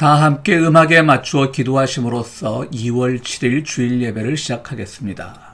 다 함께 음악에 맞추어 기도하심으로써 2월 7일 주일 예배를 시작하겠습니다.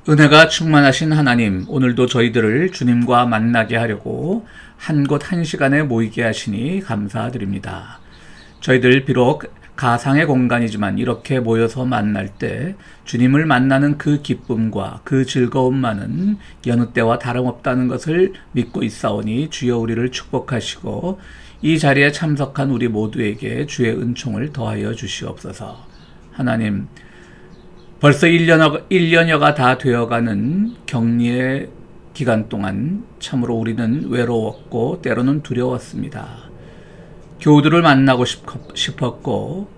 은혜가 충만하신 하나님, 오늘도 저희들을 주님과 만나게 하려고 한 곳 한 시간에 모이게 하시니 감사드립니다. 저희들 비록 가상의 공간이지만 이렇게 모여서 만날 때 주님을 만나는 그 기쁨과 그 즐거움만은 여느 때와 다름없다는 것을 믿고 있사오니 주여 우리를 축복하시고 이 자리에 참석한 우리 모두에게 주의 은총을 더하여 주시옵소서. 하나님, 벌써 1년여가 다 되어가는 격리의 기간 동안 참으로 우리는 외로웠고 때로는 두려웠습니다. 교우들을 만나고 싶었고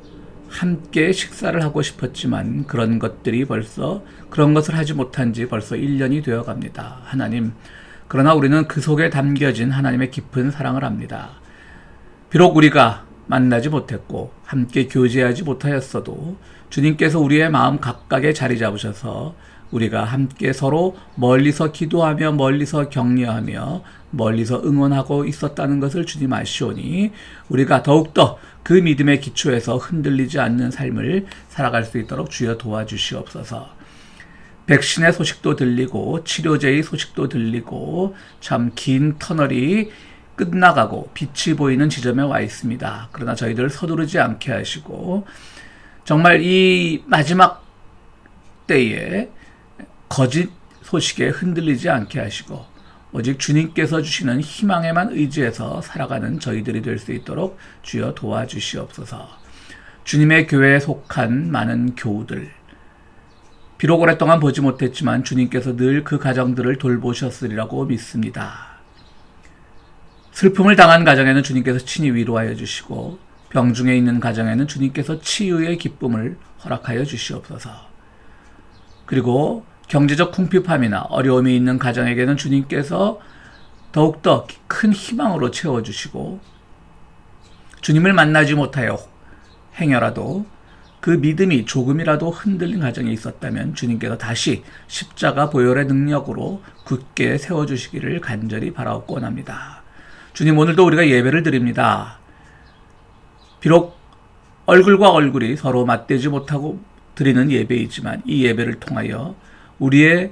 함께 식사를 하고 싶었지만 그런 것을 하지 못한 지 벌써 1년이 되어갑니다. 하나님, 그러나 우리는 그 속에 담겨진 하나님의 깊은 사랑을 압니다. 비록 우리가 만나지 못했고 함께 교제하지 못하였어도 주님께서 우리의 마음 각각에 자리 잡으셔서 우리가 함께 서로 멀리서 기도하며 멀리서 격려하며 멀리서 응원하고 있었다는 것을 주님 아시오니 우리가 더욱더 그 믿음의 기초에서 흔들리지 않는 삶을 살아갈 수 있도록 주여 도와주시옵소서. 백신의 소식도 들리고 치료제의 소식도 들리고 참 긴 터널이 끝나가고 빛이 보이는 지점에 와 있습니다. 그러나 저희들 서두르지 않게 하시고 정말 이 마지막 때에 거짓 소식에 흔들리지 않게 하시고 오직 주님께서 주시는 희망에만 의지해서 살아가는 저희들이 될 수 있도록 주여 도와주시옵소서. 주님의 교회에 속한 많은 교우들, 비록 오랫동안 보지 못했지만 주님께서 늘 그 가정들을 돌보셨으리라고 믿습니다. 슬픔을 당한 가정에는 주님께서 친히 위로하여 주시고 병중에 있는 가정에는 주님께서 치유의 기쁨을 허락하여 주시옵소서. 그리고 경제적 궁핍함이나 어려움이 있는 가정에게는 주님께서 더욱더 큰 희망으로 채워주시고 주님을 만나지 못하여 행여라도 그 믿음이 조금이라도 흔들린 가정이 있었다면 주님께서 다시 십자가 보혈의 능력으로 굳게 세워주시기를 간절히 바라옵고 원합니다. 주님, 오늘도 우리가 예배를 드립니다. 비록 얼굴과 얼굴이 서로 맞대지 못하고 드리는 예배이지만 이 예배를 통하여 우리의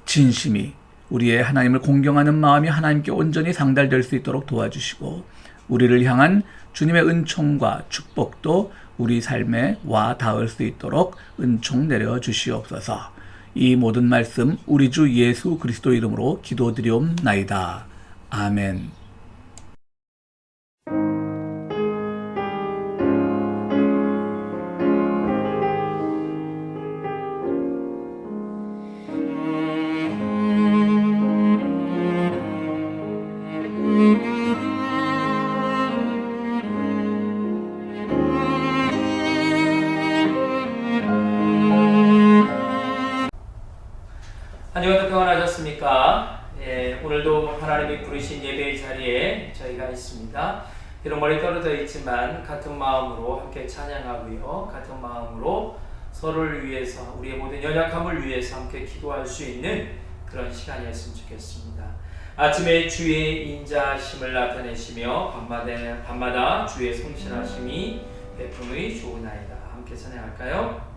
진심이, 우리의 하나님을 공경하는 마음이 하나님께 온전히 상달될 수 있도록 도와주시고 우리를 향한 주님의 은총과 축복도 우리 삶에 와 닿을 수 있도록 은총 내려 주시옵소서. 이 모든 말씀 우리 주 예수 그리스도 이름으로 기도드리옵나이다. 아멘. 한 주간도 평안하셨습니까? 오늘도 하나님이 부르신 예배의 자리에 저희가 있습니다. 비록 멀리 떨어져 있지만 같은 마음으로 함께 찬양하고요. 같은 마음으로 서로를 위해서, 우리의 모든 연약함을 위해서 함께 기도할 수 있는 그런 시간이었으면 좋겠습니다. 아침에 주의 인자하심을 나타내시며 밤마다 주의 성실하심이 베품의 좋으나이다. 함께 찬양할까요?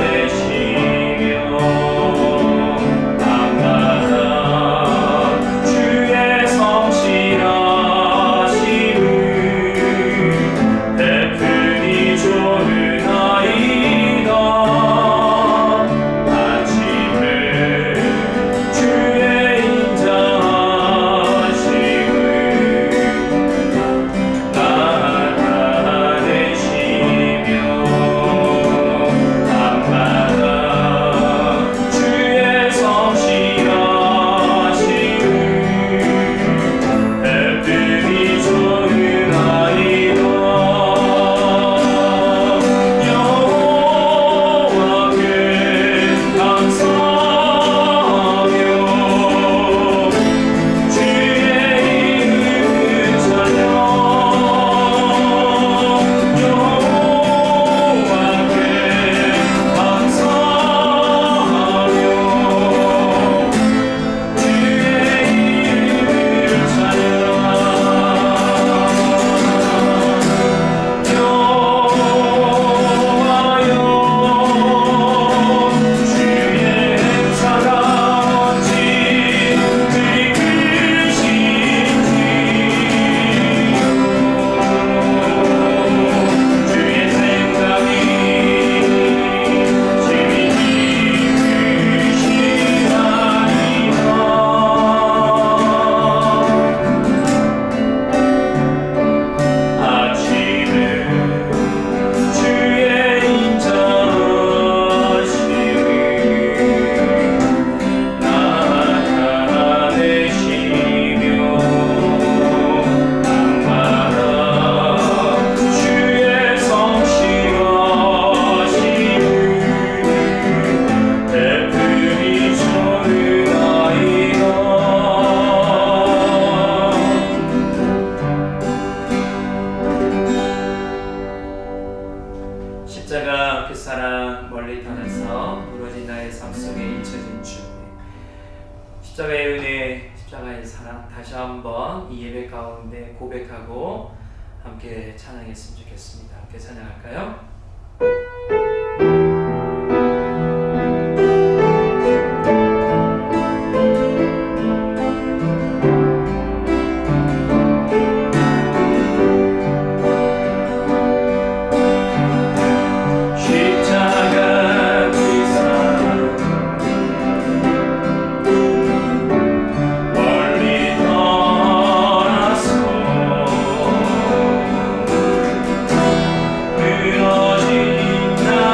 나타내시며 밤마다 십자가를 따라서 무너진 나의 삶 속에 잊혀진 주님, 십자가의 은혜, 십자가의 사랑 다시 한번 이 예배 가운데 고백하고 함께 찬양했으면 좋겠습니다. 함께 찬양할까요? 늘어진 나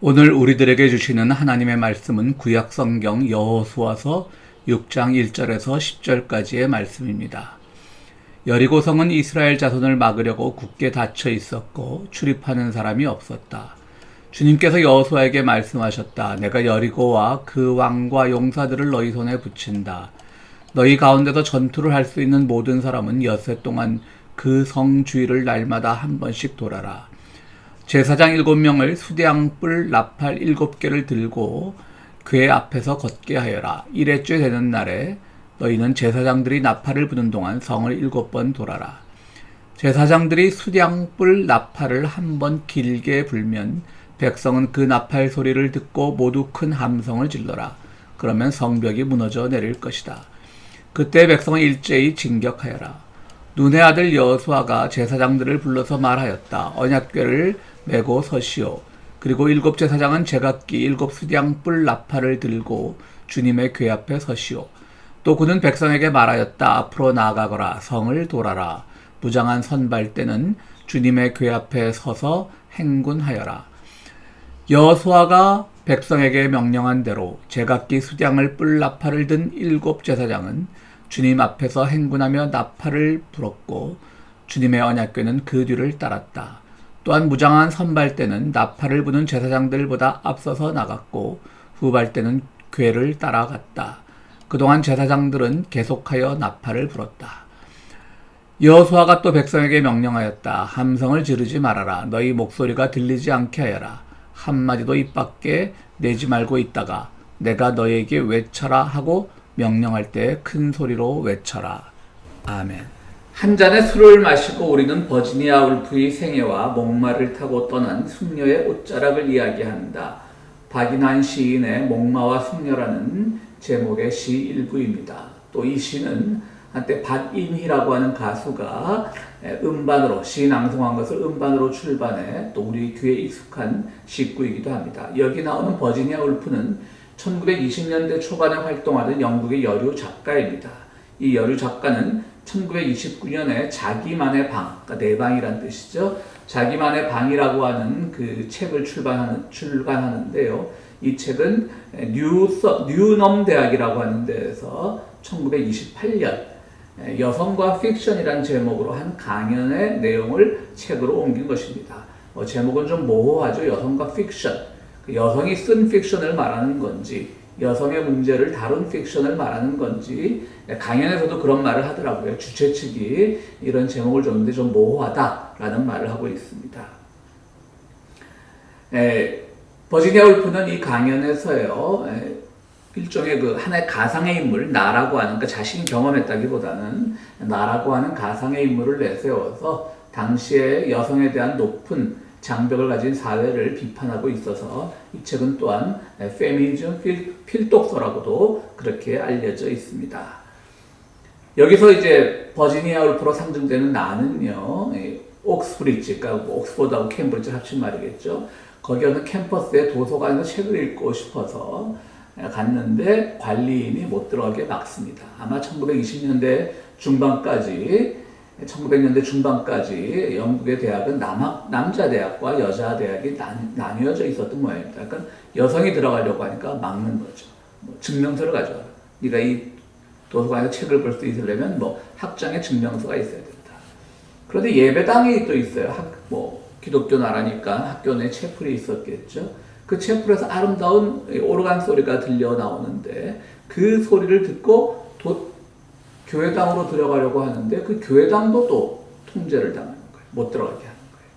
오늘 우리들에게 주시는 하나님의 말씀은 구약 성경 여호수아서 6장 1절에서 10절까지의 말씀입니다. 여리고성은 이스라엘 자손을 막으려고 굳게 닫혀 있었고 출입하는 사람이 없었다. 주님께서 여호수아에게 말씀하셨다. 내가 여리고와 그 왕과 용사들을 너희 손에 붙인다. 너희 가운데서 전투를 할 수 있는 모든 사람은 엿새 동안 그 성 주위를 날마다 한 번씩 돌아라. 제사장 7명을 수대양뿔 나팔 7개를 들고 궤 앞에서 걷게 하여라. 1회째 되는 날에 너희는 제사장들이 나팔을 부는 동안 성을 7번 돌아라. 제사장들이 수량뿔 나팔을 한 번 길게 불면 백성은 그 나팔 소리를 듣고 모두 큰 함성을 질러라. 그러면 성벽이 무너져 내릴 것이다. 그때 백성은 일제히 진격하여라. 눈의 아들 여호수아가 제사장들을 불러서 말하였다. 언약궤를 메고 서시오. 그리고 7 제사장은 제각기 7 수량뿔 나팔을 들고 주님의 궤 앞에 서시오. 또 그는 백성에게 말하였다. 앞으로 나아가거라. 성을 돌아라. 무장한 선발대는 주님의 궤 앞에 서서 행군하여라. 여호수아가 백성에게 명령한 대로 제각기 수량을 뿔 나팔을 든 7 제사장은 주님 앞에서 행군하며 나팔을 불었고 주님의 언약궤는 그 뒤를 따랐다. 또한 무장한 선발대는 나팔을 부는 제사장들보다 앞서서 나갔고 후발대는 궤를 따라갔다. 그동안 제사장들은 계속하여 나팔을 불었다. 여호수아가 또 백성에게 명령하였다. 함성을 지르지 말아라. 너희 목소리가 들리지 않게 하여라. 한마디도 입 밖에 내지 말고 있다가 내가 너희에게 외쳐라 하고 명령할 때 큰 소리로 외쳐라. 아멘. 한 잔의 술을 마시고 우리는 버지니아 울프의 생애와 목마를 타고 떠난 숙녀의 옷자락을 이야기한다. 박인환 시인의 목마와 숙녀라는 제목의 시 일부입니다. 또 이 시는 한때 박인희라고 하는 가수가 음반으로 시 낭송한 것을 음반으로 출반해 또 우리 귀에 익숙한 시구이기도 합니다. 여기 나오는 버지니아 울프는 1920년대 초반에 활동하던 영국의 여류 작가입니다. 이 여류 작가는 1929년에 자기만의 방, 그러니까 내 방이란 뜻이죠. 자기만의 방이라고 하는 그 책을 출간하는데요. 이 책은 뉴넘 대학이라고 하는 데에서 1928년 여성과 픽션이란 제목으로 한 강연의 내용을 책으로 옮긴 것입니다. 제목은 좀 모호하죠. 여성과 픽션. 여성이 쓴 픽션을 말하는 건지 여성의 문제를 다룬 픽션을 말하는 건지 강연에서도 그런 말을 하더라고요. 주최 측이 이런 제목을 줬는데 좀 모호하다라는 말을 하고 있습니다. 버지니아 울프는 이 강연에서요. 일종의 그 하나의 가상의 인물, 나라고 하는, 그러니까 자신이 경험했다기보다는 나라고 하는 가상의 인물을 내세워서 당시에 여성에 대한 높은 장벽을 가진 사회를 비판하고 있어서 이 책은 또한 페미니즘 필독서라고도 그렇게 알려져 있습니다. 여기서 이제 버지니아 울프로 상징되는 나는요, 옥스브리지, 그러니까 옥스포드하고 캠브리지 합친 말이겠죠. 거기 어느 캠퍼스의 도서관에서 책을 읽고 싶어서 갔는데 관리인이 못 들어가게 막습니다. 아마 1920년대 중반까지 영국의 대학은 남자 대학과 여자 대학이 나뉘어져 있었던 모양입니다. 그러니까 여성이 들어가려고 하니까 막는 거죠. 증명서를 가져와라. 네가 이 도서관에서 책을 볼 수 있으려면 학장의 증명서가 있어야 된다. 그런데 예배당이 또 있어요. 기독교 나라니까 학교 내 채플이 있었겠죠. 그 채플에서 아름다운 오르간 소리가 들려 나오는데 그 소리를 듣고 교회당으로 들어가려고 하는데 그 교회당도 또 통제를 당하는 거예요. 못 들어가게 하는 거예요.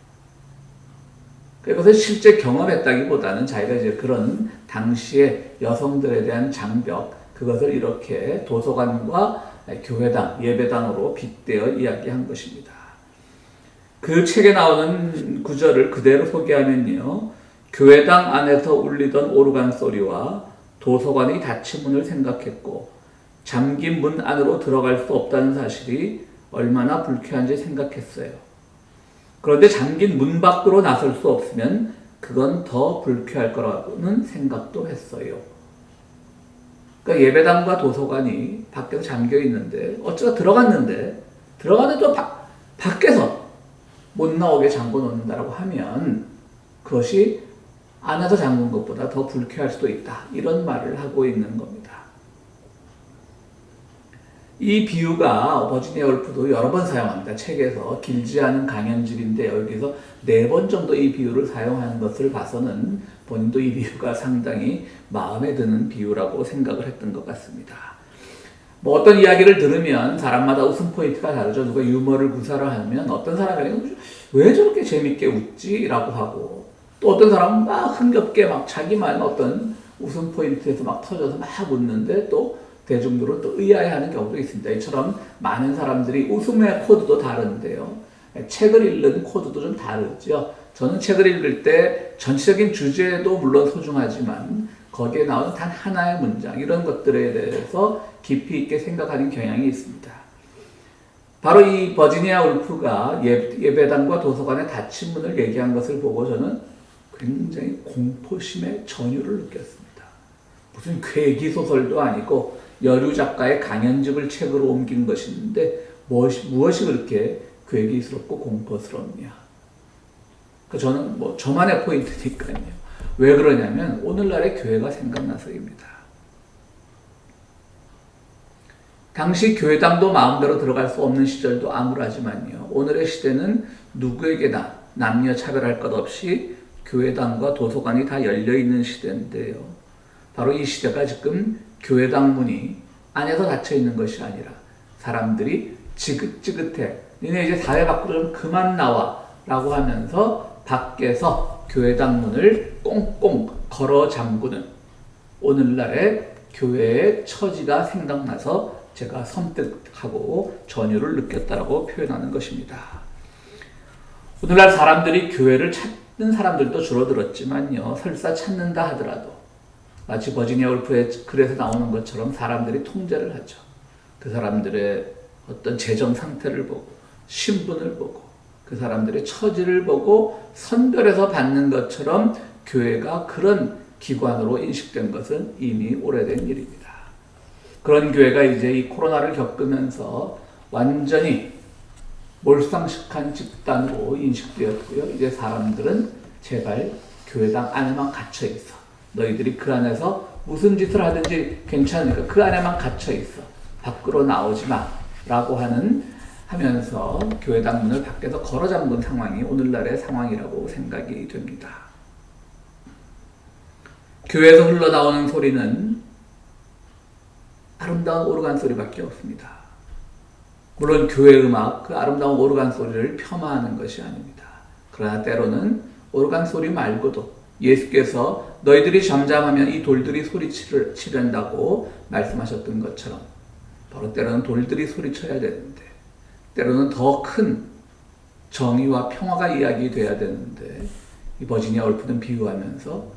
그것을 실제 경험했다기보다는 자기가 이제 그런 당시에 여성들에 대한 장벽, 그것을 이렇게 도서관과 교회당, 예배당으로 빗대어 이야기한 것입니다. 그 책에 나오는 구절을 그대로 소개하면요. 교회당 안에서 울리던 오르간 소리와 도서관의 닫힌 문을 생각했고 잠긴 문 안으로 들어갈 수 없다는 사실이 얼마나 불쾌한지 생각했어요. 그런데 잠긴 문 밖으로 나설 수 없으면 그건 더 불쾌할 거라고는 생각도 했어요. 그러니까 예배당과 도서관이 밖에서 잠겨 있는데 어쩌다 들어갔는데 또 밖에서 못 나오게 잠궈 놓는다라고 하면 그것이 안에서 잠근 것보다 더 불쾌할 수도 있다. 이런 말을 하고 있는 겁니다. 이 비유가 버지니아 울프도 여러 번 사용합니다. 책에서 길지 않은 강연집인데 여기서 4번 정도 이 비유를 사용하는 것을 봐서는 본인도 이 비유가 상당히 마음에 드는 비유라고 생각을 했던 것 같습니다. 뭐 어떤 이야기를 들으면 사람마다 웃음 포인트가 다르죠. 누가 유머를 구사를 하면 어떤 사람에게는 왜 저렇게 재밌게 웃지? 라고 하고 또 어떤 사람은 막 흥겹게 막 자기만 어떤 웃음 포인트에서 막 터져서 막 웃는데 또 대중들은 또 의아해하는 경우도 있습니다. 이처럼 많은 사람들이 웃음의 코드도 다른데요. 책을 읽는 코드도 좀 다르죠. 저는 책을 읽을 때 전체적인 주제도 물론 소중하지만 거기에 나오는 단 하나의 문장 이런 것들에 대해서 깊이 있게 생각하는 경향이 있습니다. 바로 이 버지니아 울프가 예배당과 도서관의 닫힌 문을 얘기한 것을 보고 저는 굉장히 공포심의 전율을 느꼈습니다. 무슨 괴기 소설도 아니고 여류 작가의 강연집을 책으로 옮긴 것인데 무엇이 그렇게 괴기스럽고 공포스럽냐. 저는 뭐 저만의 포인트니까요. 왜 그러냐면 오늘날의 교회가 생각나서입니다. 당시 교회당도 마음대로 들어갈 수 없는 시절도 암울하지만요. 오늘의 시대는 누구에게나 남녀 차별할 것 없이 교회당과 도서관이 다 열려있는 시대인데요. 바로 이 시대가 지금 교회당 문이 안에서 닫혀있는 것이 아니라 사람들이 지긋지긋해. 니네 이제 사회 밖으로 좀 그만 나와 라고 하면서 밖에서 교회당 문을 꽁꽁 걸어 잠그는 오늘날의 교회의 처지가 생각나서 제가 섬뜩하고 전율을 느꼈다라고 표현하는 것입니다. 오늘날 사람들이 교회를 찾는 사람들도 줄어들었지만요. 설사 찾는다 하더라도 마치 버지니아 울프의 글에서 나오는 것처럼 사람들이 통제를 하죠. 그 사람들의 어떤 재정 상태를 보고 신분을 보고 그 사람들의 처지를 보고 선별해서 받는 것처럼 교회가 그런 기관으로 인식된 것은 이미 오래된 일입니다. 그런 교회가 이제 이 코로나를 겪으면서 완전히 몰상식한 집단으로 인식되었고요. 이제 사람들은 제발 교회당 안에만 갇혀 있어. 너희들이 그 안에서 무슨 짓을 하든지 괜찮으니까 그 안에만 갇혀 있어. 밖으로 나오지 마. 라고 하면서 교회당 문을 밖에서 걸어 잠근 상황이 오늘날의 상황이라고 생각이 됩니다. 교회에서 흘러나오는 소리는 아름다운 오르간 소리밖에 없습니다. 물론 교회 음악, 그 아름다운 오르간 소리를 폄하하는 것이 아닙니다. 그러나 때로는 오르간 소리 말고도 예수께서 너희들이 잠잠하면 이 돌들이 소리치른다고 말씀하셨던 것처럼 바로 때로는 돌들이 소리쳐야 되는데 때로는 더 큰 정의와 평화가 이야기돼야 되는데 이 버지니아 울프는 비유하면서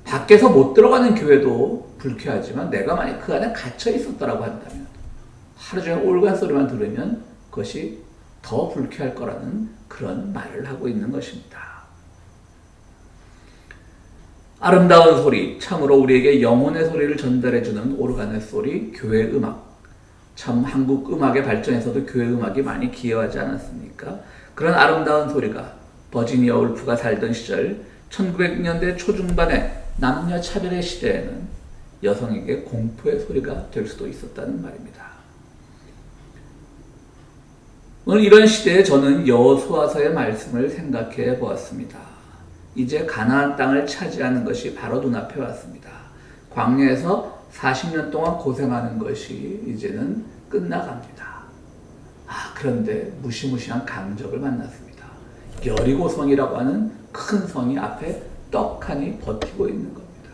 밖에서 못 들어가는 교회도 불쾌하지만 내가 만약 그 안에 갇혀 있었다라고 한다면 하루 종일 올간 소리만 들으면 그것이 더 불쾌할 거라는 그런 말을 하고 있는 것입니다. 아름다운 소리, 참으로 우리에게 영혼의 소리를 전달해주는 오르간의 소리, 교회 음악. 참 한국 음악의 발전에서도 교회 음악이 많이 기여하지 않았습니까? 그런 아름다운 소리가 버지니아 울프가 살던 시절 1900년대 초중반의 남녀 차별의 시대에는 여성에게 공포의 소리가 될 수도 있었다는 말입니다. 오늘 이런 시대에 저는 여호수아서의 말씀을 생각해 보았습니다. 이제 가나안 땅을 차지하는 것이 바로 눈앞에 왔습니다. 광야에서 40년 동안 고생하는 것이 이제는 끝나갑니다. 그런데 무시무시한 강적을 만났습니다. 여리고성이라고 하는 큰 성이 앞에 떡하니 버티고 있는 겁니다.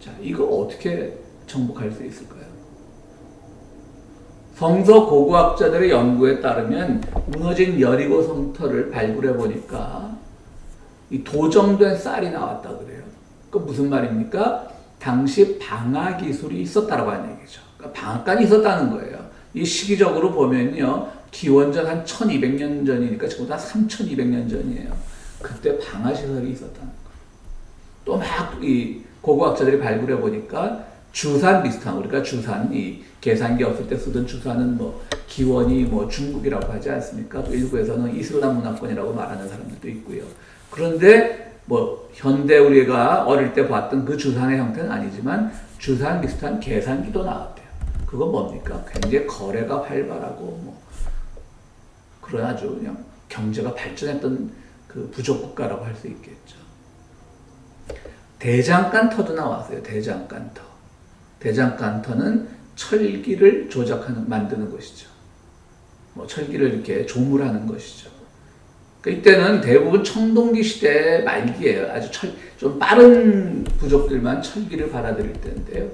자, 이거 어떻게 정복할 수 있을까요? 성서 고고학자들의 연구에 따르면 무너진 여리고 성터를 발굴해 보니까 이 도정된 쌀이 나왔다 그래요. 그 무슨 말입니까? 당시 방아 기술이 있었다라고 하는 얘기죠. 그러니까 방앗간이 있었다는 거예요. 이 시기적으로 보면요, 기원전 한 1200년 전이니까 지금보다 3200년 전이에요. 그때 방아 시설이 있었다는 거예요. 또 막 이 고고학자들이 발굴해 보니까 주산 비슷한, 우리가 주산, 이 계산기 없을 때 쓰던 주산은 뭐 기원이 뭐 중국이라고 하지 않습니까? 또 일부에서는 이슬람 문화권이라고 말하는 사람들도 있고요. 그런데 뭐 현대 우리가 어릴 때 봤던 그 주산의 형태는 아니지만 주산 비슷한 계산기도 나왔대요. 그건 뭡니까? 굉장히 거래가 활발하고 뭐 그런 아주 그냥 경제가 발전했던 그 부족 국가라고 할 수 있겠죠. 대장간터도 나왔어요. 대장간터. 대장간터는 철기를 만드는 것이죠. 뭐 철기를 이렇게 조물하는 것이죠. 이때는 대부분 청동기 시대 말기예요. 아주 좀 빠른 부족들만 철기를 받아들일 때인데요.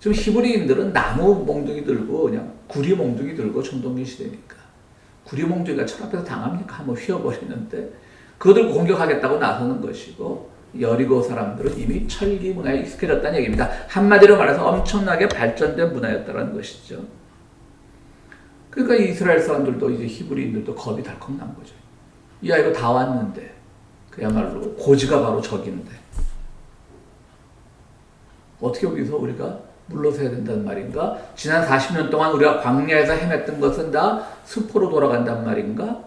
지금 히브리인들은 나무 몽둥이 들고 그냥 구리 몽둥이 들고 청동기 시대니까 구리 몽둥이가 철 앞에서 당합니까? 한번 휘어버리는데 그들을 공격하겠다고 나서는 것이고 여리고 사람들은 이미 철기 문화에 익숙해졌다는 얘기입니다. 한마디로 말해서 엄청나게 발전된 문화였다는 것이죠. 그러니까 이스라엘 사람들도 이제 히브리인들도 겁이 덜컥 난 거죠. 야 이거 다 왔는데 그야말로 고지가 바로 적인데 어떻게 여기서 우리가 물러서야 된다는 말인가? 지난 40년 동안 우리가 광야에서 헤맸던 것은 다 수포로 돌아간단 말인가?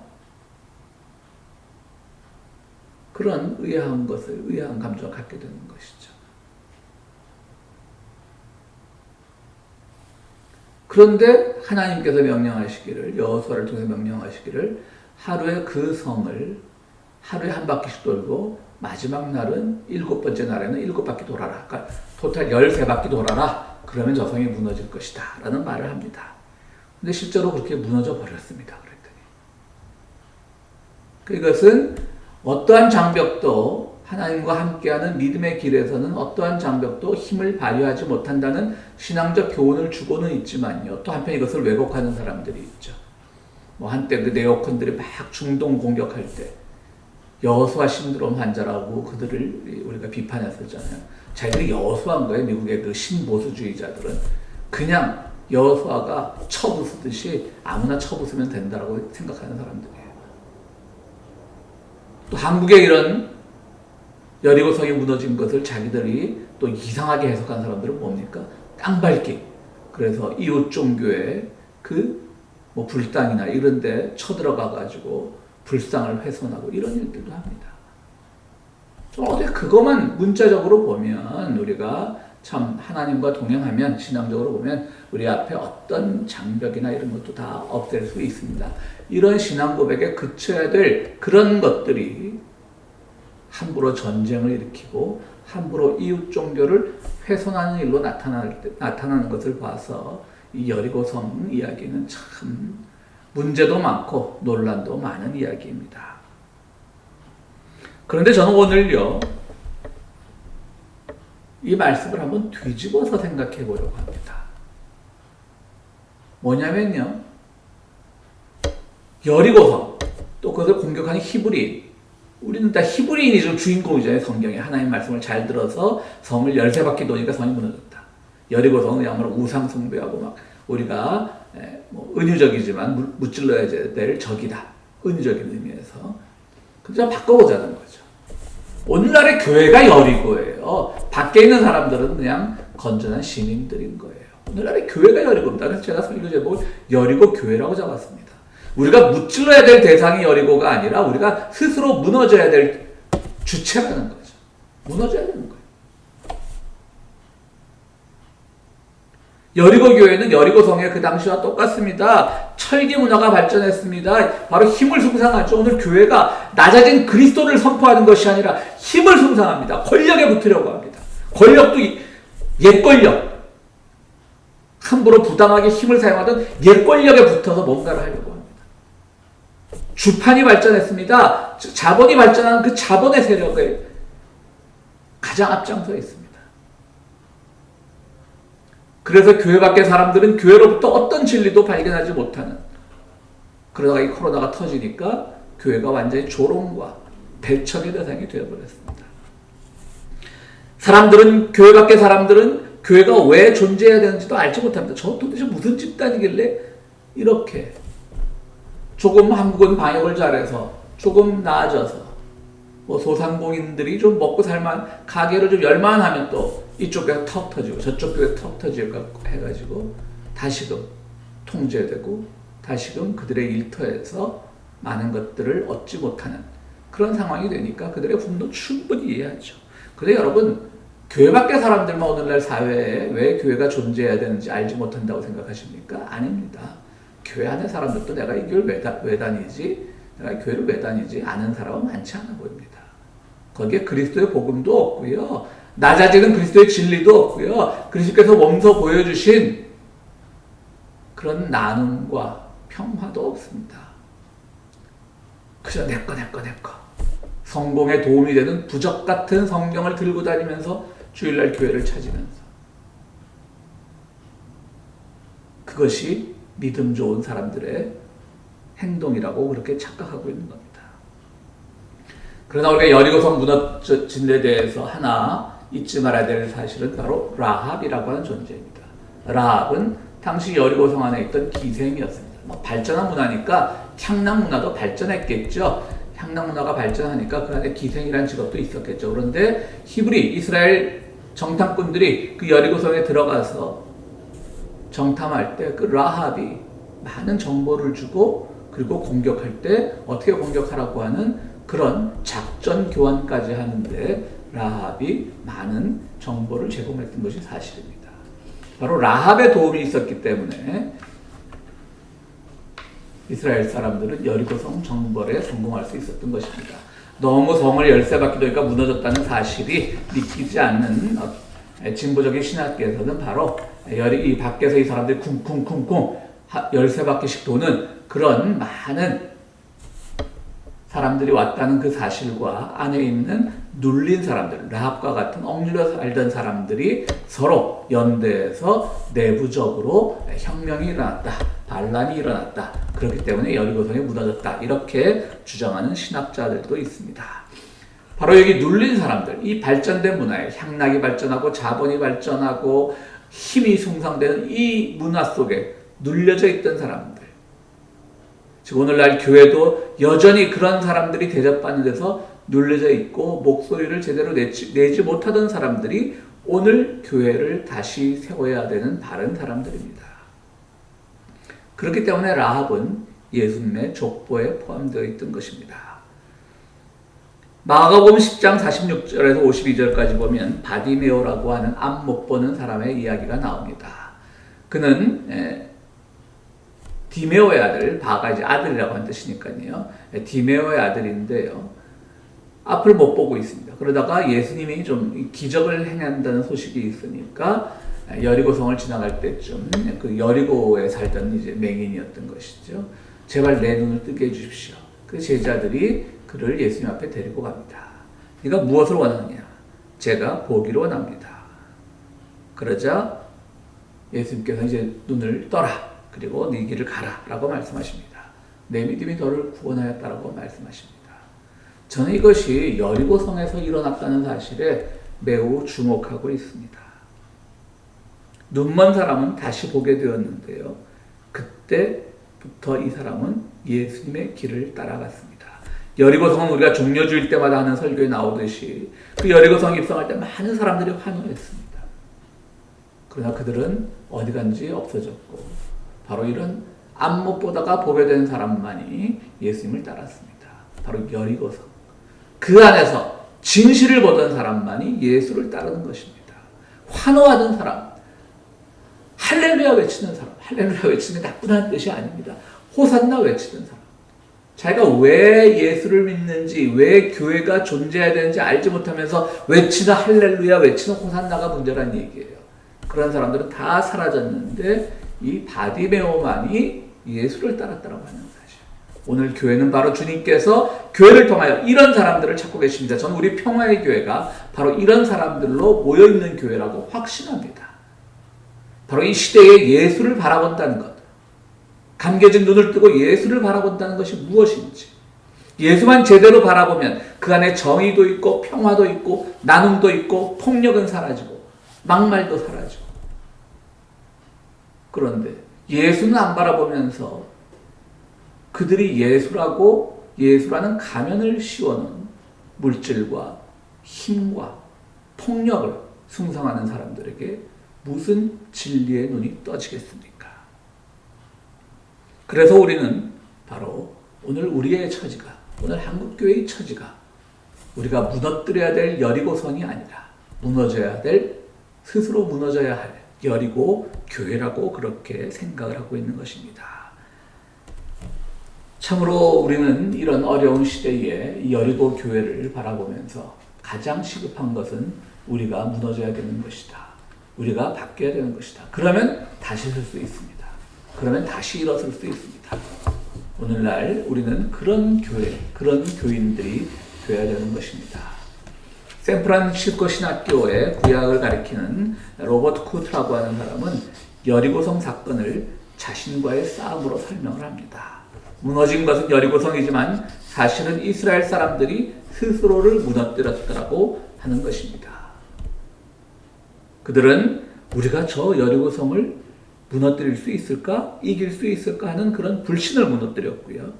그런 의아한 감정을 갖게 되는 것이죠. 그런데 하나님께서 명령하시기를, 여호수아를 통해서 명령하시기를 하루에 그 성을 하루에 한 바퀴씩 돌고 마지막 날은 7번째 날에는 7바퀴 돌아라. 그러니까 토탈 13바퀴 돌아라. 그러면 저 성이 무너질 것이다. 라는 말을 합니다. 근데 실제로 그렇게 무너져 버렸습니다. 그랬더니. 그것은 어떠한 장벽도 하나님과 함께하는 믿음의 길에서는 어떠한 장벽도 힘을 발휘하지 못한다는 신앙적 교훈을 주고는 있지만요. 또 한편 이것을 왜곡하는 사람들이 있죠. 뭐 한때 그 네오컨들이 막 중동 공격할 때 여호수아 신드롬 환자라고 그들을 우리가 비판했었잖아요. 자기들이 여호수아인 거예요. 미국의 그 신보수주의자들은 그냥 여호수아가 쳐부수듯이 아무나 쳐부수면 된다라고 생각하는 사람들이에요. 또 한국의 이런 여리고성이 무너진 것을 자기들이 또 이상하게 해석한 사람들은 뭡니까? 땅밟기. 그래서 이웃 종교의 그 뭐 불당이나 이런 데 쳐들어가 가지고 불상을 훼손하고 이런 일들도 합니다. 어디 그것만 문자적으로 보면 우리가 참 하나님과 동행하면 신앙적으로 보면 우리 앞에 어떤 장벽이나 이런 것도 다 없앨 수 있습니다. 이런 신앙 고백에 그쳐야 될 그런 것들이 함부로 전쟁을 일으키고 함부로 이웃 종교를 훼손하는 일로 나타나는 것을 봐서 이 여리고성 이야기는 참 문제도 많고 논란도 많은 이야기입니다. 그런데 저는 오늘요 이 말씀을 한번 뒤집어서 생각해 보려고 합니다. 뭐냐면요 여리고성 또 그것을 공격하는 히브리인 우리는 다 히브리인이 좀 주인공이잖아요. 성경에 하나님 말씀을 잘 들어서 성을 13바퀴 도니까 성이 무너졌다. 여리고성은 그야말로 우상 숭배하고 막 우리가 뭐 은유적이지만 무찔러야 될 적이다. 은유적인 의미에서. 그래서 바꿔보자는 거죠. 오늘날의 교회가 여리고예요. 밖에 있는 사람들은 그냥 건전한 시민들인 거예요. 오늘날의 교회가 여리고입니다. 그래서 제가 설교 제목을 여리고 교회라고 잡았습니다. 우리가 무찔러야 될 대상이 여리고가 아니라 우리가 스스로 무너져야 될 주체라는 거죠. 무너져야 되는 거예요. 여리고 교회는 여리고 성에 그 당시와 똑같습니다. 철기 문화가 발전했습니다. 바로 힘을 숭상하죠. 오늘 교회가 낮아진 그리스도를 선포하는 것이 아니라 힘을 숭상합니다. 권력에 붙으려고 합니다. 권력도 옛 권력. 함부로 부당하게 힘을 사용하던 옛 권력에 붙어서 뭔가를 하려고 합니다. 주판이 발전했습니다. 자본이 발전한 그 자본의 세력에 가장 앞장서 있습니다. 그래서 교회 밖의 사람들은 교회로부터 어떤 진리도 발견하지 못하는 그러다가 이 코로나가 터지니까 교회가 완전히 조롱과 배척의 대상이 되어버렸습니다. 교회 밖의 사람들은 교회가 왜 존재해야 되는지도 알지 못합니다. 저 도대체 무슨 집단이길래 이렇게 조금 한국은 방역을 잘해서 조금 나아져서 뭐 소상공인들이 좀 먹고 살만 가게를 좀 열만하면 또 이쪽 교회가 턱 터지고 저쪽 교회가 턱 터지고 해가지고 다시금 통제되고 다시금 그들의 일터에서 많은 것들을 얻지 못하는 그런 상황이 되니까 그들의 분노 충분히 이해하죠. 그런데 여러분, 교회 밖의 사람들만 오늘날 사회에 왜 교회가 존재해야 되는지 알지 못한다고 생각하십니까? 아닙니다. 교회 안의 사람들도 내가 이 교회를 왜 다니지? 내가 이 교회를 왜 다니지? 아는 사람은 많지 않아 보입니다. 거기에 그리스도의 복음도 없고요. 낮아지는 그리스도의 진리도 없고요. 그리스도께서 몸소 보여주신 그런 나눔과 평화도 없습니다. 그저 내꺼. 성공에 도움이 되는 부적 같은 성경을 들고 다니면서 주일날 교회를 찾으면서 그것이 믿음 좋은 사람들의 행동이라고 그렇게 착각하고 있는 겁니다. 그러나 우리가 여리고성 무너진 데 대해서 하나 잊지 말아야 될 사실은 바로 라합이라고 하는 존재입니다. 라합은 당시 여리고성 안에 있던 기생이었습니다. 발전한 문화니까 향락 문화도 발전했겠죠. 향락 문화가 발전하니까 그 안에 기생이라는 직업도 있었겠죠. 그런데 히브리 이스라엘 정탐꾼들이 그 여리고성에 들어가서 정탐할 때 그 라합이 많은 정보를 주고 그리고 공격할 때 어떻게 공격하라고 하는 그런 작전 교환까지 하는데 라합이 많은 정보를 제공했던 것이 사실입니다. 바로 라합의 도움이 있었기 때문에 이스라엘 사람들은 여리고성 정벌에 성공할 수 있었던 것입니다. 너무 성을 열쇠받기 도니까 무너졌다는 사실이 믿기지 않는 진보적인 신학계에서는 바로 이 밖에서 이 사람들이 쿵쿵쿵쿵 열쇠받기씩 도는 그런 많은 사람들이 왔다는 그 사실과 안에 있는 눌린 사람들, 라합과 같은 억눌려 살던 사람들이 서로 연대해서 내부적으로 혁명이 일어났다, 반란이 일어났다. 그렇기 때문에 여리고성이 무너졌다. 이렇게 주장하는 신학자들도 있습니다. 바로 여기 눌린 사람들, 이 발전된 문화에 향락이 발전하고 자본이 발전하고 힘이 숭상되는 이 문화 속에 눌려져 있던 사람들, 즉 오늘날 교회도 여전히 그런 사람들이 대접받는 데서 눌려져 있고 목소리를 제대로 내지 못하던 사람들이 오늘 교회를 다시 세워야 되는 바른 사람들입니다. 그렇기 때문에 라합은 예수님의 족보에 포함되어 있던 것입니다. 마가복음 10장 46절에서 52절까지 보면 바디메오라고 하는 앞 못 보는 사람의 이야기가 나옵니다. 그는 디메오의 아들, 바가 이제 아들이라고 하는 뜻이니까요. 디메오의 아들인데요. 앞을 못 보고 있습니다. 그러다가 예수님이 좀 기적을 행한다는 소식이 있으니까 여리고성을 지나갈 때쯤 그 여리고에 살던 이제 맹인이었던 것이죠. 제발 내 눈을 뜨게 해주십시오. 그 제자들이 그를 예수님 앞에 데리고 갑니다. 네가 무엇을 원하느냐? 제가 보기를 원합니다. 그러자 예수님께서 이제 눈을 떠라. 그리고 네 길을 가라 라고 말씀하십니다. 내 믿음이 너를 구원하였다라고 말씀하십니다. 저는 이것이 여리고성에서 일어났다는 사실에 매우 주목하고 있습니다. 눈먼 사람은 다시 보게 되었는데요. 그때부터 이 사람은 예수님의 길을 따라갔습니다. 여리고성은 우리가 종려주일 때마다 하는 설교에 나오듯이 그 여리고성 입성할 때 많은 사람들이 환호했습니다. 그러나 그들은 어디 간지 없어졌고 바로 이런 앞 못 보다가 보게 된 사람만이 예수님을 따랐습니다. 바로 여리고성. 그 안에서 진실을 보던 사람만이 예수를 따르는 것입니다. 환호하던 사람, 할렐루야 외치는 사람, 할렐루야 외치는 게 나쁘다는 뜻이 아닙니다. 호산나 외치는 사람. 자기가 왜 예수를 믿는지, 왜 교회가 존재해야 되는지 알지 못하면서 외치는 할렐루야, 외치는 호산나가 문제란 얘기예요. 그런 사람들은 다 사라졌는데 이 바디메오만이 예수를 따랐다고 하는 사실. 오늘 교회는 바로 주님께서 교회를 통하여 이런 사람들을 찾고 계십니다. 저는 우리 평화의 교회가 바로 이런 사람들로 모여있는 교회라고 확신합니다. 바로 이 시대에 예수를 바라본다는 것, 감겨진 눈을 뜨고 예수를 바라본다는 것이 무엇인지, 예수만 제대로 바라보면 그 안에 정의도 있고 평화도 있고 나눔도 있고 폭력은 사라지고 막말도 사라지고. 그런데 예수는 안 바라보면서 그들이 예수라는 가면을 씌워놓은 물질과 힘과 폭력을 숭상하는 사람들에게 무슨 진리의 눈이 떠지겠습니까? 그래서 우리는 바로 오늘 우리의 처지가 오늘 한국교회의 처지가 우리가 무너뜨려야 될 여리고성이 아니라 무너져야 될, 스스로 무너져야 할 여리고 교회라고 그렇게 생각을 하고 있는 것입니다. 참으로 우리는 이런 어려운 시대에 이 여리고 교회를 바라보면서 가장 시급한 것은 우리가 무너져야 되는 것이다. 우리가 바뀌어야 되는 것이다. 그러면 다시 설 수 있습니다. 그러면 다시 일어설 수 있습니다. 오늘날 우리는 그런 교회, 그런 교인들이 되어야 되는 것입니다. 샌프란시스코 신학교의 구약을 가리키는 로버트 쿠트라고 하는 사람은 여리고성 사건을 자신과의 싸움으로 설명을 합니다. 무너진 것은 여리고성이지만 사실은 이스라엘 사람들이 스스로를 무너뜨렸다고 하는 것입니다. 그들은 우리가 저 여리고성을 무너뜨릴 수 있을까? 이길 수 있을까? 하는 그런 불신을 무너뜨렸고요.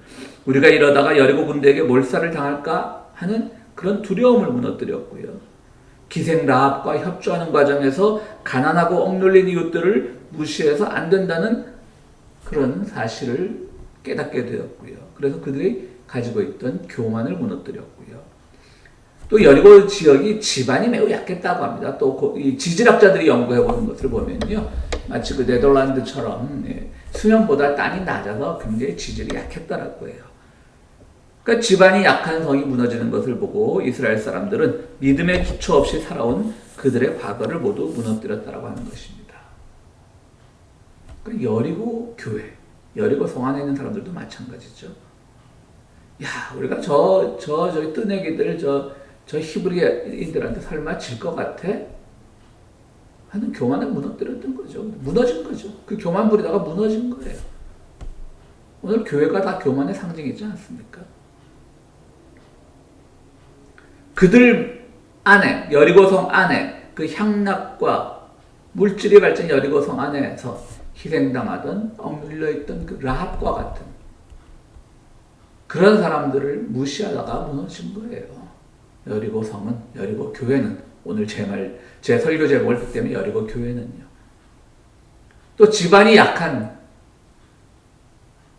우리가 이러다가 여리고 군대에게 몰살을 당할까 하는 그런 두려움을 무너뜨렸고요. 기생 라합과 협조하는 과정에서 가난하고 억눌린 이웃들을 무시해서 안 된다는 그런 사실을 깨닫게 되었고요. 그래서 그들이 가지고 있던 교만을 무너뜨렸고요. 또 여리고 지역이 지반이 매우 약했다고 합니다. 또 이 지질학자들이 연구해 보는 것을 보면요, 마치 그 네덜란드처럼 수면보다 땅이 낮아서 굉장히 지질이 약했다라고 해요. 그러니까 지반이 약한 성이 무너지는 것을 보고 이스라엘 사람들은 믿음의 기초 없이 살아온 그들의 과거를 모두 무너뜨렸다라고 하는 것입니다. 그러니까 여리고 교회, 여리고 성 안에 있는 사람들도 마찬가지죠. 야, 우리가 저기 뜨내기들, 저 히브리인들한테 설마 질 것 같아? 하는 교만을 무너뜨렸던 거죠. 무너진 거죠. 그 교만 부리다가 무너진 거예요. 오늘 교회가 다 교만의 상징이지 않습니까? 그들 안에, 여리고성 안에, 그 향락과 물질이 발전 여리고성 안에서 희생당하던, 억눌려있던 그 라합과 같은 그런 사람들을 무시하다가 무너진 거예요. 여리고 성은, 여리고 교회는, 오늘 제 설교 제목을 듣기 때문에 여리고 교회는요. 또 집안이 약한,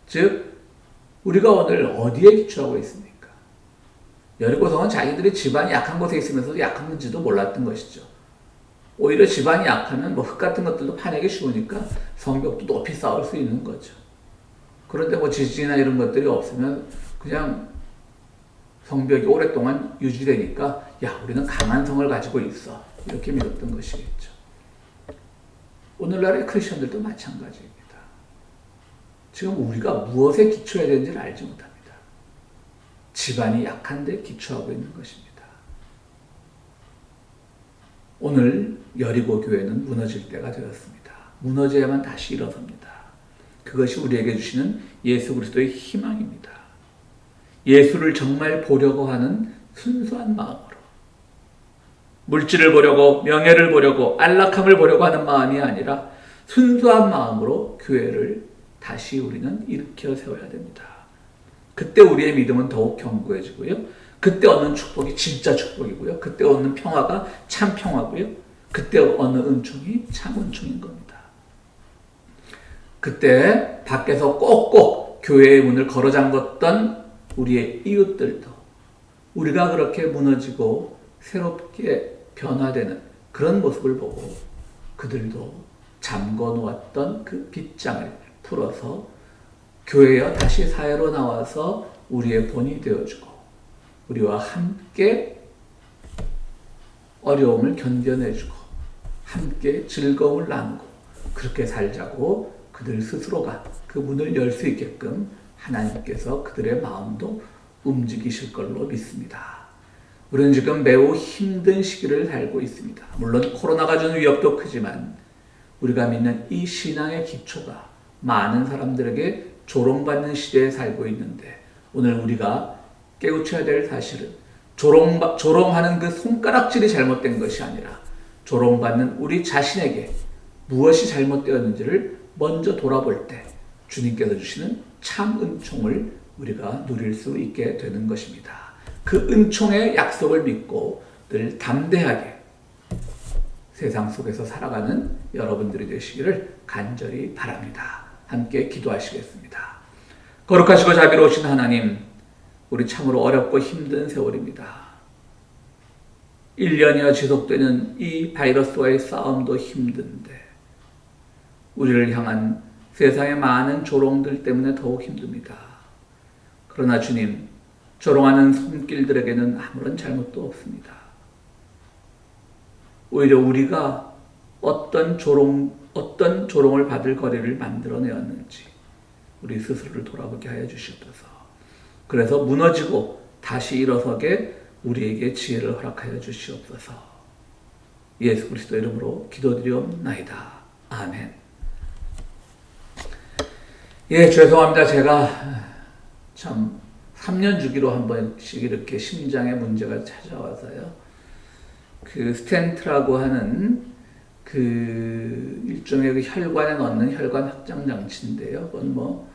즉 우리가 오늘 어디에 기초하고 있습니까? 여리고 성은 자기들이 집안이 약한 곳에 있으면서도 약한지도 몰랐던 것이죠. 오히려 집안이 약하면 흙 같은 것들도 파내기 쉬우니까 성벽도 높이 쌓을 수 있는 거죠. 그런데 지진이나 이런 것들이 없으면 그냥 성벽이 오랫동안 유지되니까 야, 우리는 강한 성을 가지고 있어, 이렇게 믿었던 것이겠죠. 오늘날의 크리스천들도 마찬가지입니다. 지금 우리가 무엇에 기초해야 되는지를 알지 못합니다. 집안이 약한데 기초하고 있는 것입니다. 오늘 여리고 교회는 무너질 때가 되었습니다. 무너져야만 다시 일어섭니다. 그것이 우리에게 주시는 예수 그리스도의 희망입니다. 예수를 정말 보려고 하는 순수한 마음으로, 물질을 보려고, 명예를 보려고, 안락함을 보려고 하는 마음이 아니라 순수한 마음으로 교회를 다시 우리는 일으켜 세워야 됩니다. 그때 우리의 믿음은 더욱 견고해지고요. 그때 얻는 축복이 진짜 축복이고요. 그때 얻는 평화가 참 평화고요. 그때 얻는 은총이 참 은총인 겁니다. 그때 밖에서 꼭꼭 교회의 문을 걸어 잠궜던 우리의 이웃들도 우리가 그렇게 무너지고 새롭게 변화되는 그런 모습을 보고 그들도 잠궈 놓았던 그 빗장을 풀어서 교회여 다시 사회로 나와서 우리의 본이 되어주고 우리와 함께 어려움을 견뎌내주고 함께 즐거움을 나누고 그렇게 살자고 그들 스스로가 그 문을 열 수 있게끔 하나님께서 그들의 마음도 움직이실 걸로 믿습니다. 우리는 지금 매우 힘든 시기를 살고 있습니다. 물론 코로나가 주는 위협도 크지만 우리가 믿는 이 신앙의 기초가 많은 사람들에게 조롱받는 시대에 살고 있는데 오늘 우리가 깨우쳐야 될 사실은 조롱하는 그 손가락질이 잘못된 것이 아니라 조롱받는 우리 자신에게 무엇이 잘못되었는지를 먼저 돌아볼 때 주님께서 주시는 참 은총을 우리가 누릴 수 있게 되는 것입니다. 그 은총의 약속을 믿고 늘 담대하게 세상 속에서 살아가는 여러분들이 되시기를 간절히 바랍니다. 함께 기도하시겠습니다. 거룩하시고 자비로우신 하나님, 우리 참으로 어렵고 힘든 세월입니다. 1년이나 지속되는 이 바이러스와의 싸움도 힘든데 우리를 향한 세상의 많은 조롱들 때문에 더욱 힘듭니다. 그러나 주님, 조롱하는 손길들에게는 아무런 잘못도 없습니다. 오히려 우리가 어떤 조롱을 받을 거리를 만들어내었는지 우리 스스로를 돌아보게 하여 주시옵소서. 그래서 무너지고 다시 일어서게 우리에게 지혜를 허락하여 주시옵소서. 예수 그리스도 이름으로 기도드리옵나이다. 아멘. 예, 죄송합니다. 제가 참 3년 주기로 한 번씩 이렇게 심장에 문제가 찾아와서요. 그 스텐트라고 하는 그 일종의 그 혈관에 넣는 혈관 확장 장치인데요. 그건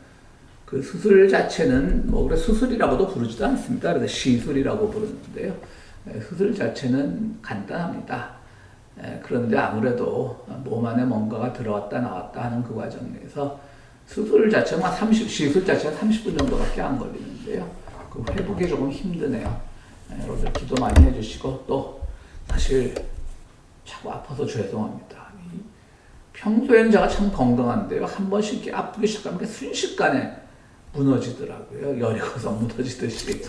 그 수술 자체는 그래 수술이라고도 부르지도 않습니다. 그래서 시술이라고 부르는데요. 수술 자체는 간단합니다. 그런데 아무래도 몸 안에 뭔가가 들어왔다 나왔다 하는 그 과정에서 수술 자체가 시술 자체가 30분 정도밖에 안 걸리는데요. 그 회복이 조금 힘드네요. 여러분들 기도 많이 해주시고 또 사실 자꾸 아파서 죄송합니다. 평소에는 제가 참 건강한데요. 한 번씩 이렇게 아프기 시작하면 순식간에 무너지더라고요. 열이 커서 무너지듯이.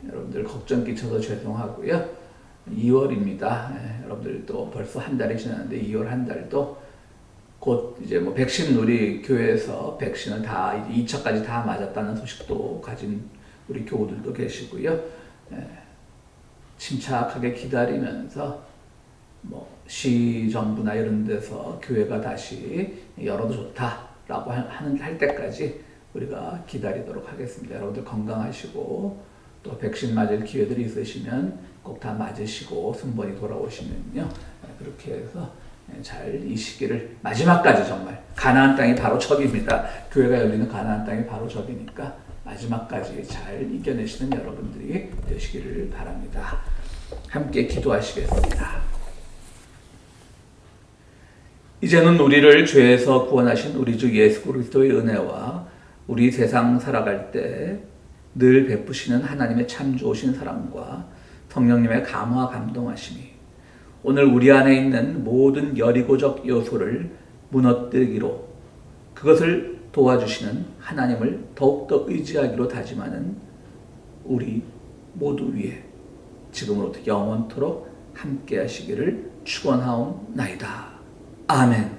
여러분들 걱정 끼쳐서 죄송하고요. 2월입니다. 여러분들 또 벌써 한 달이 지났는데 2월 한 달도 곧 이제 백신 우리 교회에서 백신을 다 2차까지 다 맞았다는 소식도 가진 우리 교우들도 계시고요. 침착하게 기다리면서 시정부나 이런 데서 교회가 다시 열어도 좋다라고 할 때까지 우리가 기다리도록 하겠습니다. 여러분들 건강하시고 또 백신 맞을 기회들이 있으시면 꼭 다 맞으시고 순번이 돌아오시면요. 그렇게 해서 잘 이 시기를 마지막까지 정말 가나안 땅이 바로 적입니다. 교회가 열리는 가나안 땅이 바로 적이니까 마지막까지 잘 이겨내시는 여러분들이 되시기를 바랍니다. 함께 기도하시겠습니다. 이제는 우리를 죄에서 구원하신 우리 주 예수 그리스도의 은혜와 우리 세상 살아갈 때 늘 베푸시는 하나님의 참 좋으신 사랑과 성령님의 감화 감동하심이 오늘 우리 안에 있는 모든 여리고적 요소를 무너뜨리기로 그것을 도와주시는 하나님을 더욱더 의지하기로 다짐하는 우리 모두 위에 지금으로부터 영원토록 함께 하시기를 축원하옵나이다. 아멘.